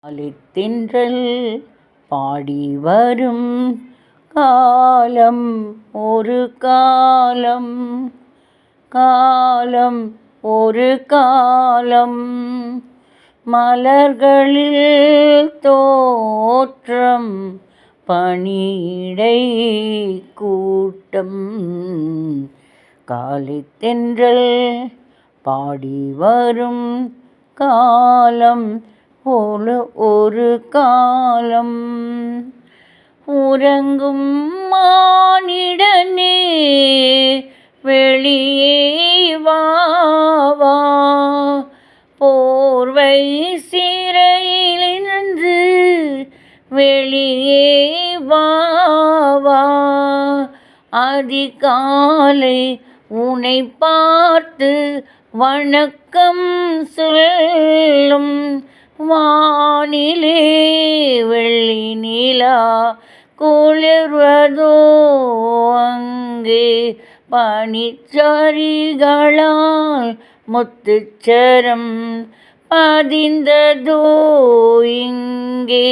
ஆழித்தென்றல் பாடி வரும் காலம் ஒரு காலம், காலம் ஒரு காலம். மலர்களில் தோற்றம் பனிடை கூட்டம். காலைத்தென்றல் பாடி வரும் காலம் ஒரு காலம். உறங்கும் மானிடனே வெளியே வா வா, போர்வை சிறையிலிருந்து வெளியே வா வா. அதிகாலை உன்னை பார்த்து வணக்கம் சொல்லும் வானிலே வெள்ளி நிலா குளிர்வதோ, அங்கே பனிச்சரிகளால் முத்துச்சரம் பதிந்ததோ, இங்கே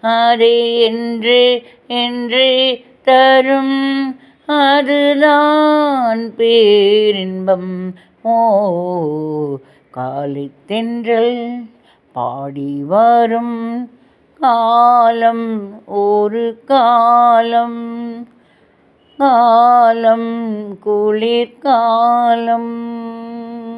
அதை என்றே தரும் அதுதான் பேரின்பம். காலைத்தென்றல் பாடி வரும் காலம் ஒரு காலம், காலம் குளிர்காலம்.